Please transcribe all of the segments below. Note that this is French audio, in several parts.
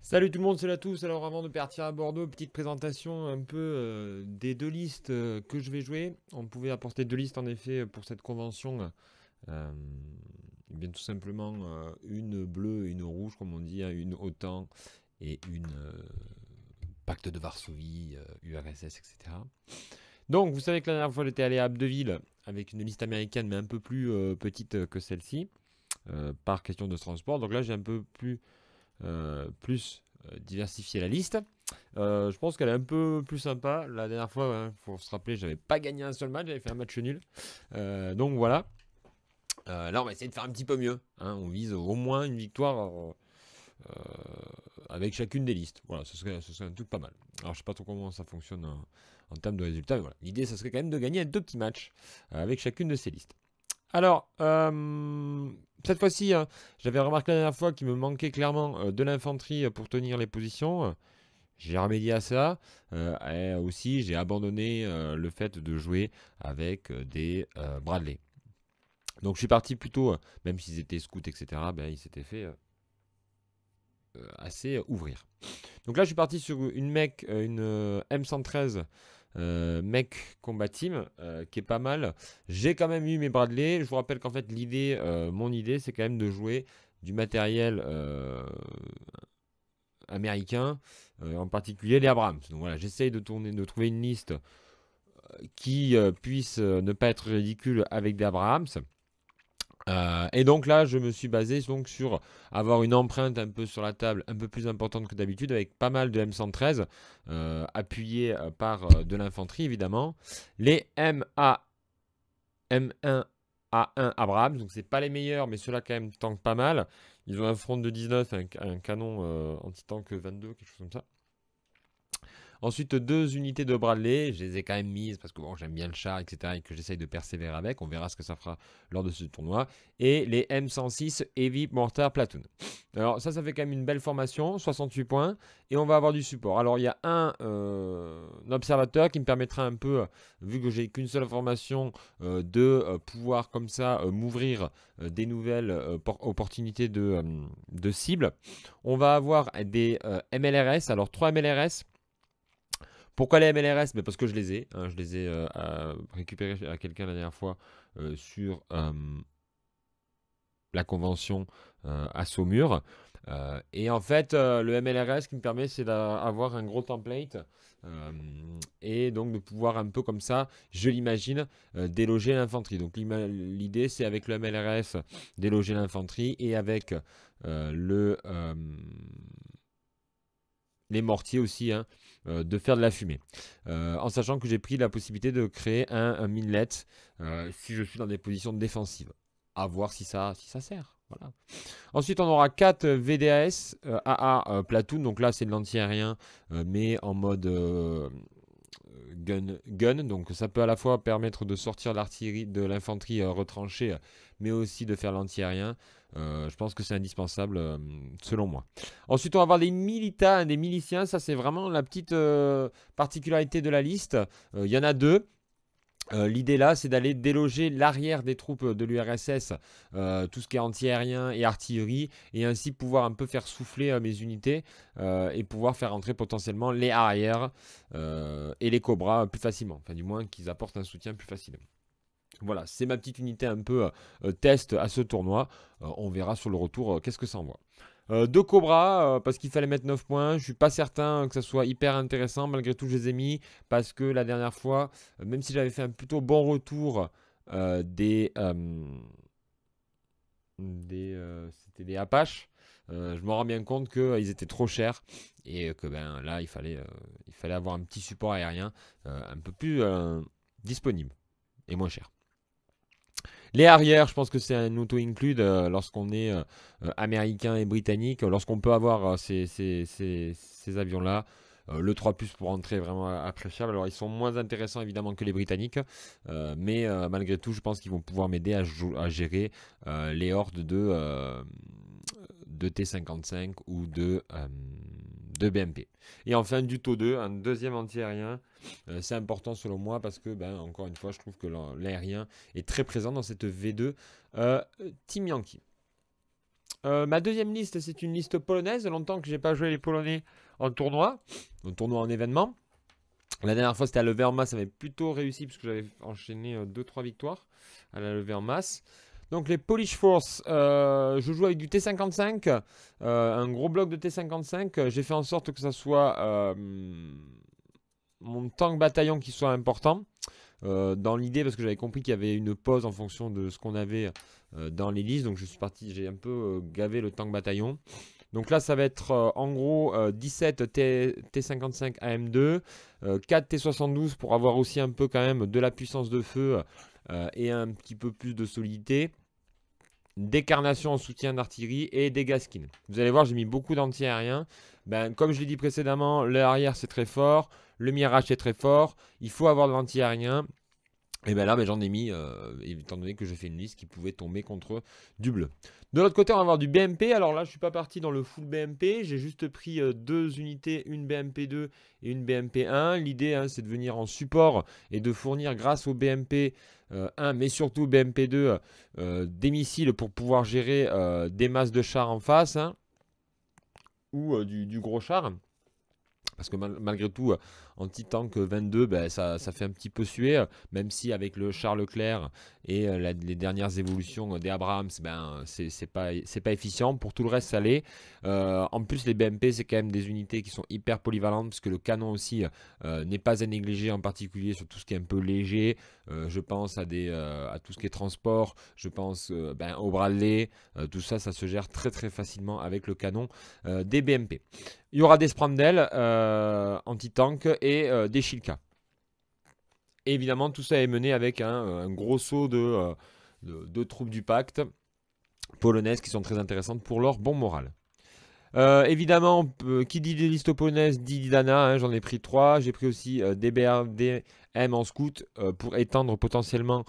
Salut tout le monde, c'est là tous. Alors avant de partir à Bordeaux, petite présentation un peu des deux listes que je vais jouer. On pouvait apporter deux listes en effet pour cette convention. Euh, bien tout simplement une bleue et une rouge comme on dit, hein, une OTAN et une pacte de Varsovie, URSS, etc. Donc vous savez que la dernière fois j'étais allé à Abbeville avec une liste américaine mais un peu plus petite que celle-ci par question de transport. Donc là j'ai un peu plus diversifier la liste. Je pense qu'elle est un peu plus sympa. La dernière fois, il faut se rappeler, j'avais pas gagné un seul match, j'avais fait un match nul. Donc voilà. Là, on va essayer de faire un petit peu mieux, hein. On vise au moins une victoire euh, avec chacune des listes. Voilà, ce serait un truc pas mal. Alors, je sais pas trop comment ça fonctionne en termes de résultats, mais voilà. L'idée, ça serait quand même de gagner deux petits matchs avec chacune de ces listes. Alors, cette fois-ci, hein, j'avais remarqué la dernière fois qu'il me manquait clairement de l'infanterie pour tenir les positions. J'ai remédié à ça. Et aussi, j'ai abandonné le fait de jouer avec des Bradley. Donc, je suis parti plutôt, même s'ils étaient scouts, etc., ben, ils s'étaient fait assez ouvrir. Donc là, je suis parti sur une mech, une M113 mech combat team, qui est pas mal. J'ai quand même eu mes Bradley. Je vous rappelle qu'en fait, mon idée, c'est quand même de jouer du matériel américain, en particulier les Abrams. Donc voilà, j'essaye de trouver une liste qui puisse ne pas être ridicule avec des Abrams. Et donc là, je me suis basé donc sur avoir une empreinte un peu sur la table, un peu plus importante que d'habitude, avec pas mal de M113, appuyés par de l'infanterie évidemment. Les M1A1 Abrams, donc c'est pas les meilleurs, mais ceux-là quand même tankent pas mal. Ils ont un front de 19, un canon anti-tank 22, quelque chose comme ça. Ensuite, deux unités de Bradley, je les ai quand même mises parce que bon, j'aime bien le char, etc. et que j'essaye de persévérer avec. On verra ce que ça fera lors de ce tournoi. Et les M106 Heavy Mortar Platoon. Alors, ça fait quand même une belle formation, 68 points. Et on va avoir du support. Alors, il y a un observateur qui me permettra un peu, vu que j'ai qu'une seule formation, de pouvoir comme ça m'ouvrir des nouvelles opportunités de cible. On va avoir des MLRS. Alors, 3 MLRS. Pourquoi les MLRS? Mais parce que je les ai, hein, je les ai récupérés à quelqu'un la dernière fois sur la convention à Saumur. Et en fait, le MLRS, ce qui me permet, c'est d'avoir un gros template euh, et donc de pouvoir un peu comme ça, je l'imagine, déloger l'infanterie. Donc l'idée, c'est avec le MLRS, déloger l'infanterie et avec les mortiers aussi, hein, de faire de la fumée. En sachant que j'ai pris la possibilité de créer un minlet si je suis dans des positions défensives. À voir si ça sert. Voilà. Ensuite, on aura 4 VDAS AA Platoon. Donc là, c'est de l'anti-aérien, mais en mode gun. Donc ça peut à la fois permettre de sortir l'artillerie de l'infanterie retranchée, mais aussi de faire l'anti-aérien. Je pense que c'est indispensable selon moi. Ensuite, on va avoir des militas, des miliciens. Ça, c'est vraiment la petite particularité de la liste. Il y en a deux. L'idée là, c'est d'aller déloger l'arrière des troupes de l'URSS, tout ce qui est anti-aérien et artillerie, et ainsi pouvoir un peu faire souffler mes unités et pouvoir faire entrer potentiellement les arrières et les cobras plus facilement. Enfin, du moins qu'ils apportent un soutien plus facilement. Voilà, c'est ma petite unité un peu test à ce tournoi. On verra sur le retour qu'est-ce que ça envoie. Deux Cobras, parce qu'il fallait mettre 9 points. Je suis pas certain que ça soit hyper intéressant. Malgré tout, je les ai mis parce que la dernière fois, même si j'avais fait un plutôt bon retour c'était des Apaches, je me rends bien compte qu'ils étaient trop chers et que ben, là, il fallait avoir un petit support aérien un peu plus disponible et moins cher. Les arrières, je pense que c'est un auto-include lorsqu'on est américain et britannique, lorsqu'on peut avoir ces avions-là. Le 3 pour entrer vraiment appréciable. Alors ils sont moins intéressants évidemment que les britanniques, mais malgré tout je pense qu'ils vont pouvoir m'aider à gérer les hordes de T-55 ou de BMP. Et enfin du taux 2, un deuxième anti-aérien. C'est important selon moi parce que, ben, encore une fois, je trouve que l'aérien est très présent dans cette V2 Team Yankee. Ma deuxième liste, c'est une liste polonaise. Longtemps que j'ai pas joué les Polonais en tournoi en événement. La dernière fois, c'était à lever en masse, ça avait plutôt réussi parce que j'avais enchaîné 2-3 victoires à la levée en masse. Donc les Polish Force, je joue avec du T55, un gros bloc de T55. J'ai fait en sorte que ça soit mon tank bataillon qui soit important. Dans l'idée, parce que j'avais compris qu'il y avait une pause en fonction de ce qu'on avait dans les listes. Donc je suis parti, j'ai un peu gavé le tank bataillon. Donc là, ça va être en gros 17 T55 AM2, 4 T72 pour avoir aussi un peu quand même de la puissance de feu et un petit peu plus de solidité. Des carnations en soutien d'artillerie et des gaskins. Vous allez voir, j'ai mis beaucoup d'anti-aériens. Ben, comme je l'ai dit précédemment, l'arrière c'est très fort, le mirage c'est très fort, il faut avoir de l'anti-aérien. Et bien là, ben, j'en ai mis, étant donné que j'ai fait une liste qui pouvait tomber contre du bleu. De l'autre côté, on va avoir du BMP. Alors là, je ne suis pas parti dans le full BMP. J'ai juste pris deux unités, une BMP2 et une BMP1. L'idée, hein, c'est de venir en support et de fournir grâce au BMP 1, mais surtout BMP2, des missiles pour pouvoir gérer des masses de chars en face, hein, ou du gros char. Parce que malgré tout, anti-tank 22, ben, ça fait un petit peu suer, même si avec le char Leclerc et les dernières évolutions des Abrams, ben, c'est pas efficient. Pour tout le reste, ça l'est. En plus, les BMP, c'est quand même des unités qui sont hyper polyvalentes, parce que le canon aussi n'est pas à négliger, en particulier sur tout ce qui est un peu léger. Je pense à tout ce qui est transport, je pense ben, au Bradley, tout ça, ça se gère très très facilement avec le canon des BMP. Il y aura des Sprandel anti-tank et des Shilka. Et évidemment, tout ça est mené avec un gros saut de troupes du pacte polonaises qui sont très intéressantes pour leur bon moral. Évidemment, qui dit des listes polonaises dit Dana, hein, j'en ai pris 3. J'ai pris aussi des BRDM en scout pour étendre potentiellement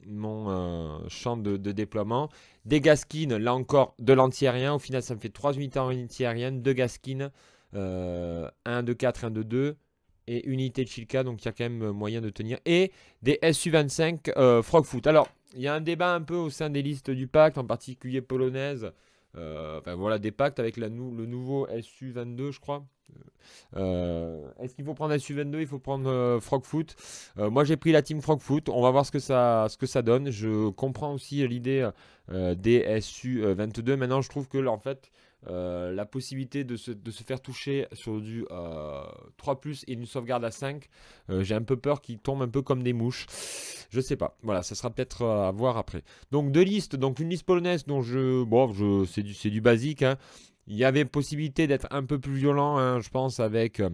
mon champ de déploiement. Des Gaskins, là encore de l'anti-aérien. Au final, ça me fait 3 unités en anti-aérienne, 2 Gaskins, 1 de 4, 1 de 2 et unité de Chilka, donc il y a quand même moyen de tenir. Et des Su-25 Frogfoot. Alors, il y a un débat un peu au sein des listes du pacte, en particulier polonaise. Enfin voilà, des pactes avec le nouveau Su-22, je crois. Est-ce qu'il faut prendre Su-22? Il faut prendre Frogfoot. Moi j'ai pris la team Frogfoot. On va voir ce que ça donne. Je comprends aussi l'idée des Su-22. Maintenant je trouve que en fait la possibilité de se faire toucher sur du 3+ et une sauvegarde à 5, j'ai un peu peur qu'ils tombent un peu comme des mouches. Je sais pas. Voilà, ça sera peut-être à voir après. Donc deux listes. Donc une liste polonaise dont c'est du basique, hein. Il y avait possibilité d'être un peu plus violent, hein, je pense, avec un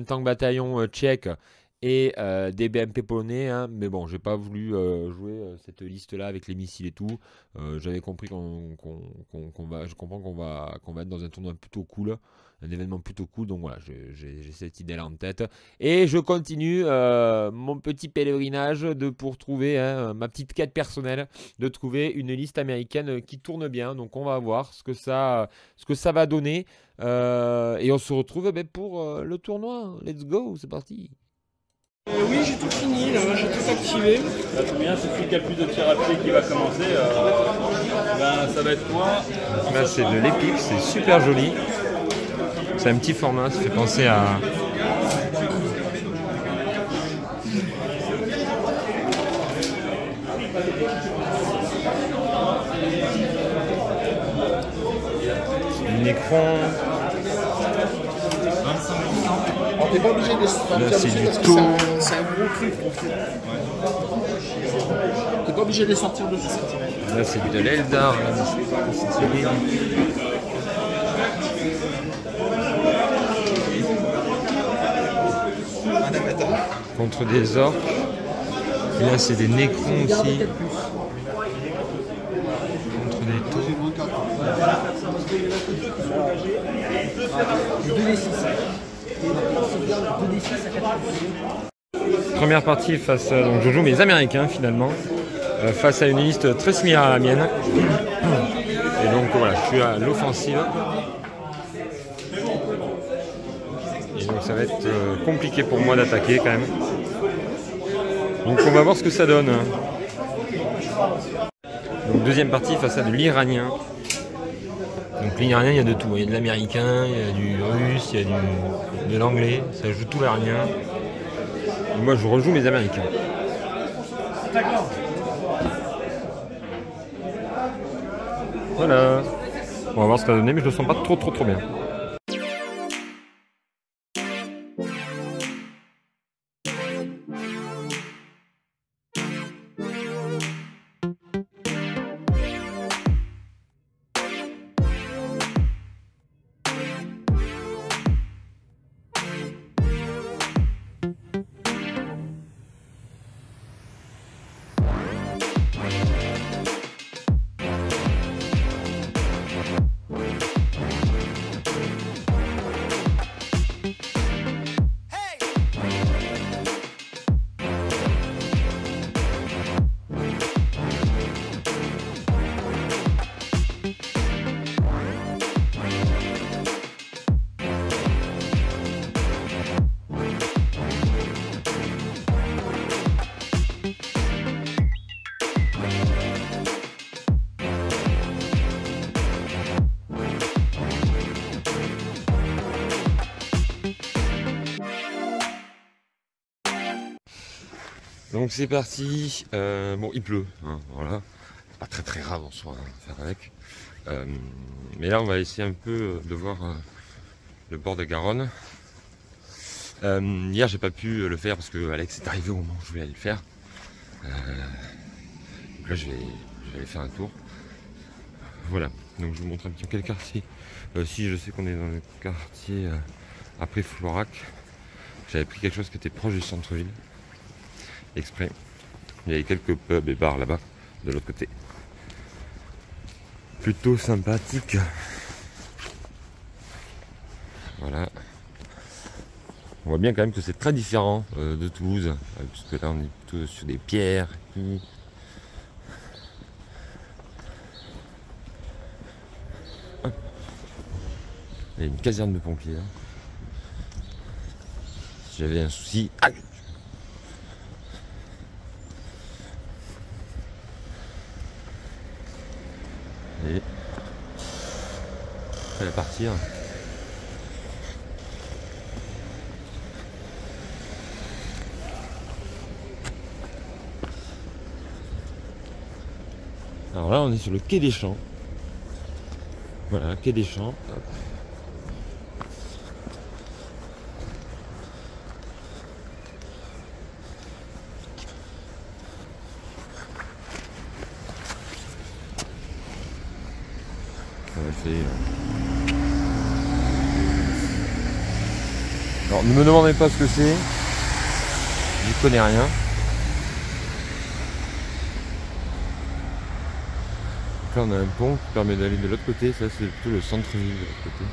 tank bataillon tchèque et des BMP polonais, hein. Mais bon, j'ai pas voulu jouer cette liste-là avec les missiles et tout. J'avais compris je comprends qu'on va être dans un tournoi plutôt cool, un événement plutôt cool. Donc voilà, j'ai cette idée-là en tête. Et je continue mon petit pèlerinage pour trouver ma petite quête personnelle, de trouver une liste américaine qui tourne bien. Donc on va voir ce que ça va donner. Et on se retrouve pour le tournoi. Let's go, c'est parti. Oui, j'ai tout fini, là, j'ai tout activé. Ça tombe bien, c'est celui qui a le plus de tir à pied qui va commencer. Ben, ça va être moi. Là, c'est de l'épique, c'est super joli. C'est un petit format, ça fait penser à. Necron. T'es pas obligé de sortir Là, c'est dessus du parce que taux. c'est un gros truc. T'es pas obligé de les sortir dessus. Là, c'est de l'Eldar. Contre des orques. Et là, c'est des nécrons aussi. Contre des taux. Première partie face à, donc je joue mes Américains finalement, face à une liste très similaire à la mienne. Et donc voilà, je suis à l'offensive. Et donc ça va être compliqué pour moi d'attaquer quand même. Donc on va voir ce que ça donne. Donc deuxième partie, façade de l'iranien. Donc l'iranien, il y a de tout. Il y a de l'américain, il y a du russe, il y a de l'anglais. Ça joue tout l'iranien. Et moi, je rejoue mes américains. Voilà. On va voir ce que ça va donner, mais je le sens pas trop bien. Donc c'est parti, bon il pleut, hein, voilà, c'est pas très grave en soi à faire avec, mais là on va essayer un peu de voir le bord de Garonne. Hier j'ai pas pu le faire parce que Alex est arrivé au moment où je voulais aller le faire, donc là je vais aller faire un tour, voilà, donc je vous montre un petit peu quel quartier, si je sais qu'on est dans le quartier après Florac, j'avais pris quelque chose qui était proche du centre-ville. Exprès. Il y avait quelques pubs et bars là-bas, de l'autre côté. Plutôt sympathique. Voilà. On voit bien quand même que c'est très différent de Toulouse, puisque là on est plutôt sur des pierres. Il y a une caserne de pompiers là. Si j'avais un souci. Aïe! Et elle va partir. Alors là on est sur le quai des Champs. Voilà, quai des Champs. Hop. Alors ne me demandez pas ce que c'est, j'y connais rien. Donc là on a un pont qui permet d'aller de l'autre côté, ça c'est plutôt le centre-ville de l'autre côté.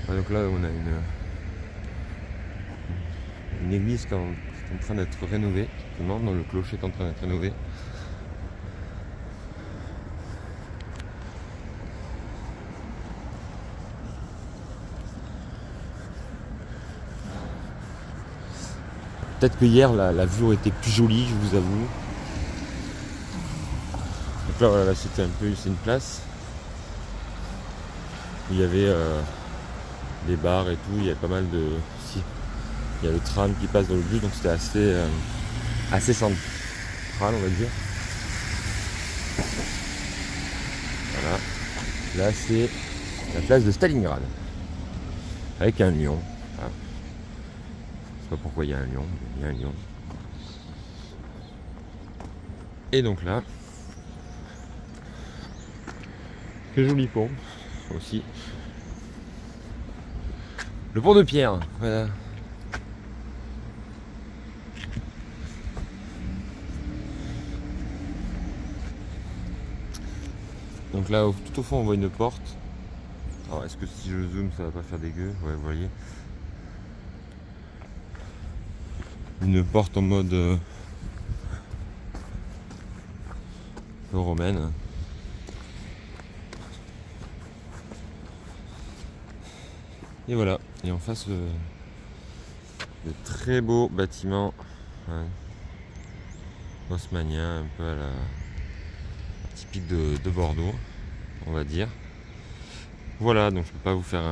Ah, donc là on a une église qui est en train d'être rénovée, dont le clocher est en train d'être rénové. Peut-être que hier la vue aurait été plus jolie, je vous avoue. Donc là voilà, c'était un peu, c'est une place où il y avait des bars et tout, il y avait pas mal de. Si, il y a le tram qui passe dans le bus, donc c'était assez central on va dire. Voilà. Là c'est la place de Stalingrad. Avec un lion. Voilà. Je sais pas pourquoi il y a un lion, mais il y a un lion. Et donc là, quel joli pont aussi. Le pont de pierre, voilà. Donc là, tout au fond, on voit une porte. Alors, est-ce que si je zoome, ça va pas faire dégueu? Ouais, vous voyez. Une porte en mode romaine. Et voilà. Et en face, de très beaux bâtiments Ouais. Haussmannien, un peu à la typique de Bordeaux, on va dire. Voilà, donc je peux pas vous faire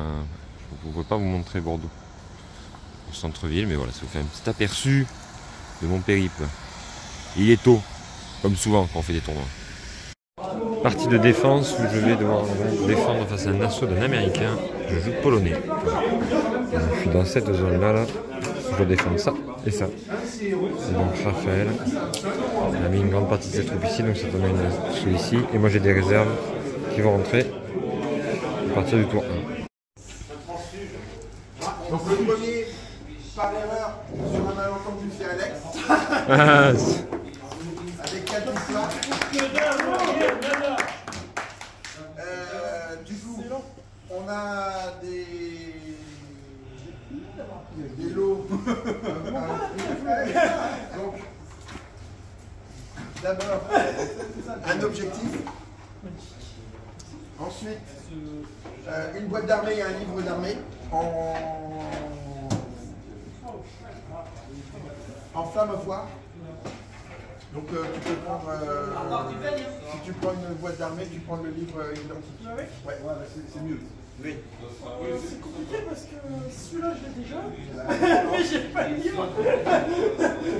je peux pas vous montrer Bordeaux au centre-ville, mais voilà, ça vous fait un petit aperçu de mon périple. Il est tôt, comme souvent quand on fait des tournois. Partie de défense où je vais devoir défendre face à un assaut d'un Américain. Je joue polonais. Je suis dans cette zone-là, là. Je dois défendre ça et ça. Et donc Raphaël a mis une grande partie de cette troupe ici, donc ça donne une sous ici. Et moi j'ai des réserves qui vont rentrer à partir du tour 1. Donc le premier, par erreur, sur un malentendu, c'est Alex. Avec 4 victoires. Du coup, on a des lots. Donc, d'abord, un objectif. Ensuite, une boîte d'armée et un livre d'armée en flamme à foire. Donc tu peux prendre, si tu prends une boîte d'armée, tu prends le livre identique. Ah oui. Ouais, c'est mieux. Oui. C'est compliqué parce que celui-là je l'ai déjà, mais j'ai pas le livre.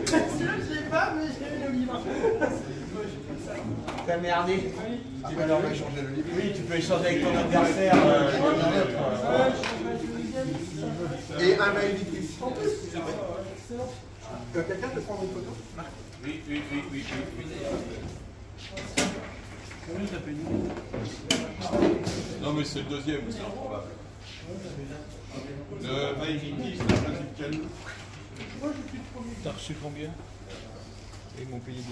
Celui-là je l'ai pas, mais j'ai le livre. T'as merdé. Ah bah alors on va échanger le livre. Oui, tu peux échanger avec ton adversaire. Et un mail fictif. Quelqu'un peut prendre une photo? Oui. Non mais c'est le deuxième, c'est improbable. Le Maïviti, c'est un principe quel? T'as reçu combien? Ils m'ont payé 250.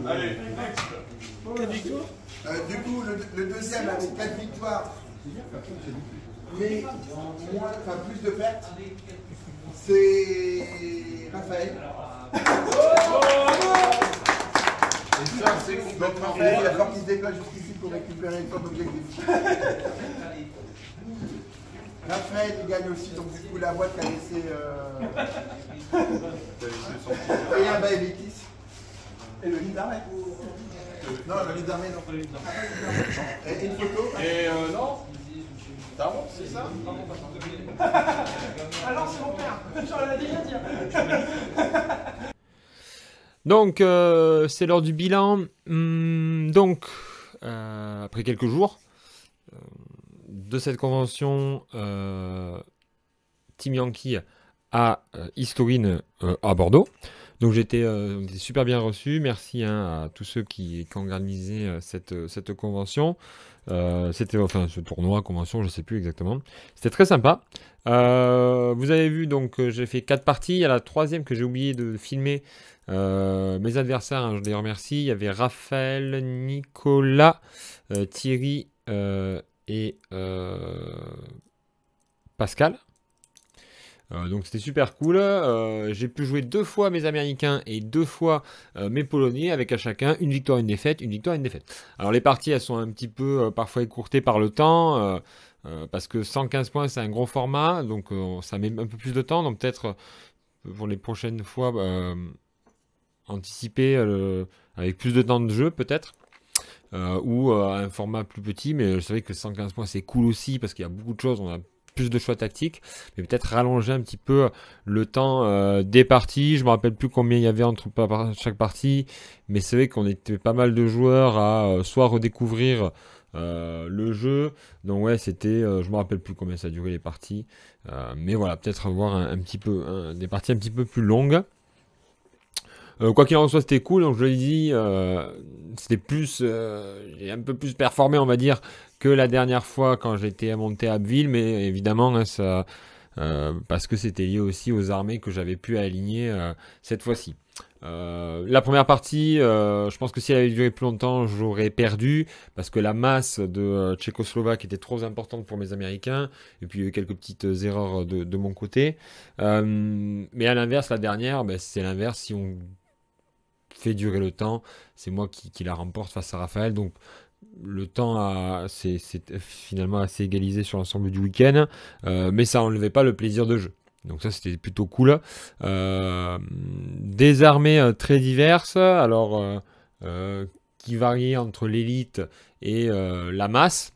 Allez, Du coup, le deuxième avec 4 victoires, mais plus de pertes, c'est Raphaël. et ça c'est Donc complètement Raphaël, il va falloir qu'il se déplace jusqu'ici pour récupérer son objectif. Raphaël, il gagne aussi, donc du coup la boîte a laissé et un Baevitis. Et le livre d'armée. Non, le livre d'armée, non. Et une photo. Et non, t'as honte, c'est ça? Alors c'est mon père, j'en ai déjà dit. Donc c'est l'heure du bilan. Donc après quelques jours de cette convention, Team Yankee à Historine à Bordeaux. Donc j'étais super bien reçu. Merci à tous ceux qui ont organisé cette convention. C'était enfin ce tournoi, convention, je sais plus exactement. C'était très sympa. Vous avez vu donc j'ai fait 4 parties. Il y a la troisième que j'ai oublié de filmer. Mes adversaires, hein, je les remercie. Il y avait Raphaël, Nicolas, Thierry et Pascal. Donc c'était super cool. J'ai pu jouer 2 fois mes Américains et 2 fois mes Polonais avec à chacun une victoire, une défaite, une victoire, une défaite. Alors les parties elles sont un petit peu parfois écourtées par le temps parce que 115 points c'est un gros format donc ça met un peu plus de temps. Donc peut-être pour les prochaines fois anticiper avec plus de temps de jeu peut-être. Ou un format plus petit, mais je savais que 115 points c'est cool aussi parce qu'il y a beaucoup de choses, on a plus de choix tactiques, mais peut-être rallonger un petit peu le temps des parties. Je me rappelle plus combien il y avait entre chaque partie, mais c'est vrai qu'on était pas mal de joueurs à soit redécouvrir le jeu, donc ouais c'était, je me rappelle plus combien ça a duré les parties, mais voilà, peut-être avoir un petit peu des parties un petit peu plus longues. Quoi qu'il en soit, c'était cool. Donc je l'ai dit, c'était plus, j'ai un peu plus performé, on va dire, que la dernière fois quand j'étais monté à Abbeville. Mais évidemment, hein, ça, parce que c'était lié aussi aux armées que j'avais pu aligner cette fois-ci. La première partie, je pense que si elle avait duré plus longtemps, j'aurais perdu parce que la masse de Tchécoslovaques était trop importante pour mes Américains et puis il y a eu quelques petites erreurs de mon côté. Mais à l'inverse, la dernière, ben, c'est l'inverse. Si on fait durer le temps, c'est moi qui la remporte face à Raphaël. Donc le temps c'est finalement assez égalisé sur l'ensemble du week-end, mais ça enlevait pas le plaisir de jeu. Donc ça c'était plutôt cool. Des armées très diverses, alors qui variaient entre l'élite et la masse.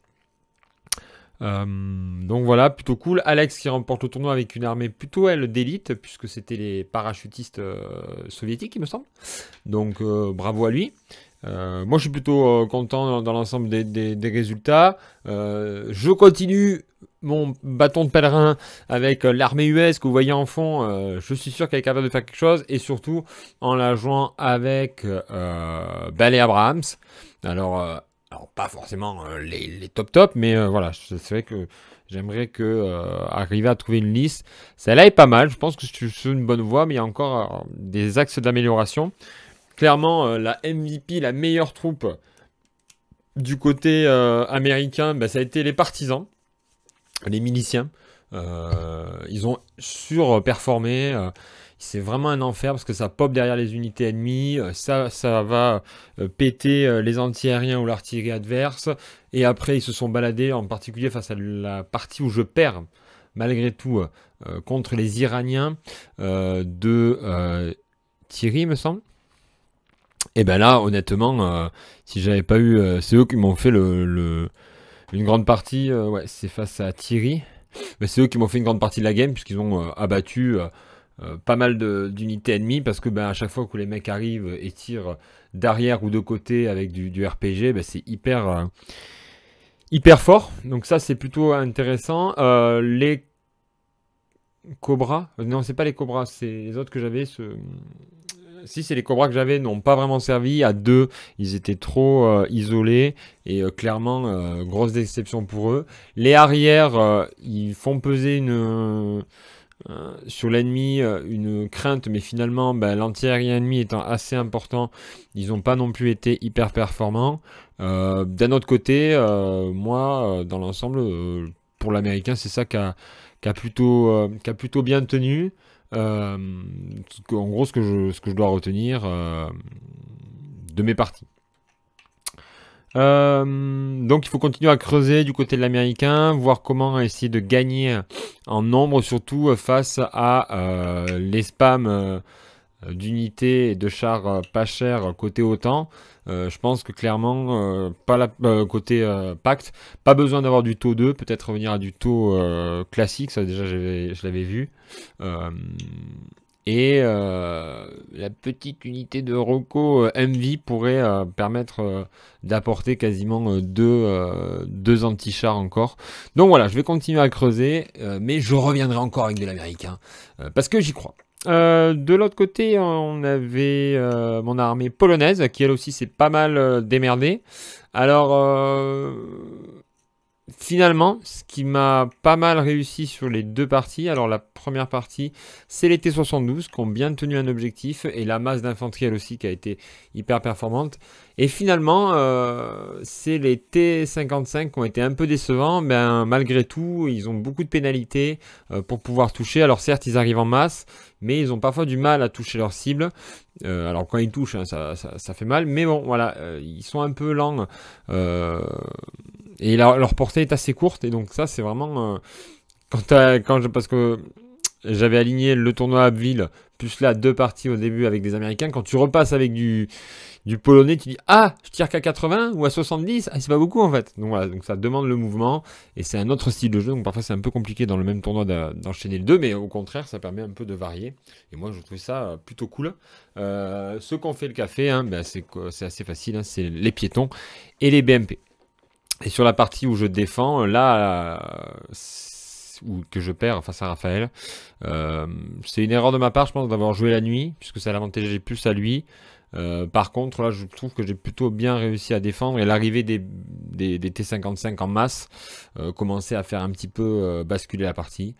Donc voilà, plutôt cool. Alex qui remporte le tournoi avec une armée plutôt elle d'élite, puisque c'était les parachutistes soviétiques il me semble. Donc bravo à lui. Moi je suis plutôt content dans l'ensemble des résultats. Je continue mon bâton de pèlerin avec l'armée US que vous voyez en fond. Je suis sûr qu'elle est capable de faire quelque chose, et surtout en la jouant avec les Abrahams. Alors pas forcément les top, mais voilà, c'est vrai que j'aimerais arriver à trouver une liste. Celle-là est pas mal, je pense que je suis sur une bonne voie, mais il y a encore des axes d'amélioration. Clairement, la MVP, la meilleure troupe du côté américain, ça a été les partisans, les miliciens. Ils ont surperformé. C'est vraiment un enfer parce que ça pop derrière les unités ennemies, ça va péter les anti-aériens ou l'artillerie adverse, et après ils se sont baladés, en particulier face à la partie où je perds malgré tout contre les Iraniens de Thierry me semble. Et ben là honnêtement si j'avais pas eu, c'est eux qui m'ont fait une grande partie, ouais c'est face à Thierry, mais c'est eux qui m'ont fait une grande partie de la game puisqu'ils ont abattu pas mal d'unités ennemies, parce que à chaque fois que les mecs arrivent et tirent d'arrière ou de côté avec du RPG, c'est hyper fort. Donc ça c'est plutôt intéressant. Les Cobras, non c'est pas les Cobras, c'est les autres que j'avais. Si c'est les Cobras que j'avais, n'ont pas vraiment servi. À deux, ils étaient trop isolés, et clairement grosse déception pour eux. Les arrières, ils font peser sur l'ennemi une crainte, mais finalement l'anti-aérien ennemi étant assez important, ils n'ont pas non plus été hyper performants. D'un autre côté, moi dans l'ensemble pour l'américain c'est ça qui a plutôt bien tenu. En gros ce que je dois retenir de mes parties. Donc il faut continuer à creuser du côté de l'américain, voir comment essayer de gagner en nombre, surtout face à les spams d'unités et de chars pas chers côté OTAN. Je pense que clairement, côté pacte, pas besoin d'avoir du taux 2, peut-être revenir à du taux classique, ça déjà je l'avais vu. Et la petite unité de Rocco MV pourrait permettre d'apporter quasiment deux anti-chars encore. Donc voilà, je vais continuer à creuser, mais je reviendrai encore avec de l'américain, parce que j'y crois. De l'autre côté, on avait mon armée polonaise, qui elle aussi s'est pas mal démerdée. Alors, finalement, ce qui m'a pas mal réussi sur les deux parties, alors la première partie, c'est les T-72 qui ont bien tenu un objectif, et la masse d'infanterie elle aussi qui a été hyper performante. Et finalement, c'est les T-55 qui ont été un peu décevants. Malgré tout, ils ont beaucoup de pénalités pour pouvoir toucher. Alors certes, ils arrivent en masse, mais ils ont parfois du mal à toucher leur cible. Alors quand ils touchent, ça fait mal, mais bon, voilà, ils sont un peu lents. Et leur portée est assez courte, et donc ça c'est vraiment parce que j'avais aligné le tournoi à Abbeville plus là 2 parties au début avec des Américains. Quand tu repasses avec du polonais, tu dis ah je tire qu'à 80 ou à 70, c'est pas beaucoup en fait. Donc voilà, donc ça demande le mouvement, et c'est un autre style de jeu, donc parfois c'est un peu compliqué dans le même tournoi d'enchaîner les deux, mais au contraire ça permet un peu de varier, et moi je trouve ça plutôt cool. Ce qu'on fait le café, c'est assez facile, c'est les piétons et les BMP. Et sur la partie où je défends, là, ou que je perds face à Raphaël, c'est une erreur de ma part, je pense, d'avoir joué la nuit, puisque ça l'avantageait plus à lui. Par contre, là, je trouve que j'ai plutôt bien réussi à défendre, et l'arrivée des T-55 en masse commençait à faire un petit peu basculer la partie.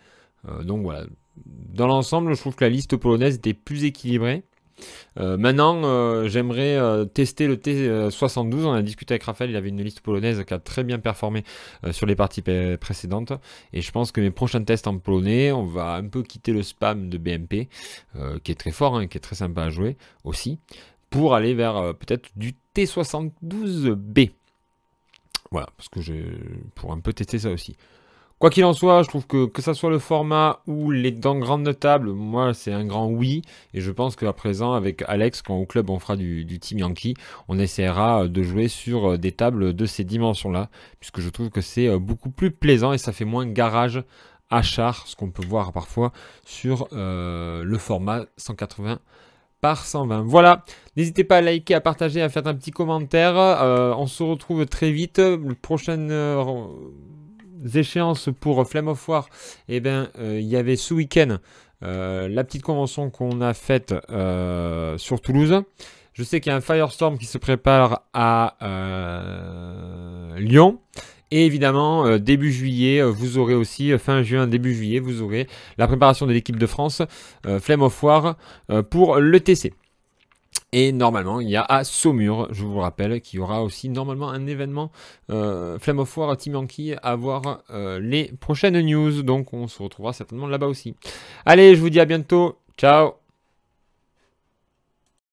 Donc voilà. Dans l'ensemble, je trouve que la liste polonaise était plus équilibrée. Maintenant, j'aimerais tester le T72. On a discuté avec Raphaël, il avait une liste polonaise qui a très bien performé sur les parties précédentes, et je pense que mes prochains tests en polonais, on va un peu quitter le spam de BMP, qui est très fort, qui est très sympa à jouer aussi, pour aller vers peut-être du T72B. Voilà, parce que pour un peu tester ça aussi. Quoi qu'il en soit, je trouve que ça soit le format ou les dans grande table, moi c'est un grand oui. Et je pense qu'à présent, avec Alex, quand au club on fera du Team Yankee, on essaiera de jouer sur des tables de ces dimensions-là. Puisque je trouve que c'est beaucoup plus plaisant et ça fait moins garage à char, ce qu'on peut voir parfois sur le format 180 par 120. Voilà, n'hésitez pas à liker, à partager, à faire un petit commentaire. On se retrouve très vite. Le prochain échéances pour Flame of War, eh ben, il y avait ce week-end la petite convention qu'on a faite sur Toulouse. Je sais qu'il y a un Firestorm qui se prépare à Lyon. Et évidemment, début juillet, vous aurez aussi, fin juin, début juillet, vous aurez la préparation de l'équipe de France, Flame of War, pour le TC. Et normalement, il y a à Saumur, je vous rappelle, qu'il y aura aussi normalement un événement Flame of War Team Yankee à voir les prochaines news. Donc on se retrouvera certainement là-bas aussi. Allez, je vous dis à bientôt. Ciao!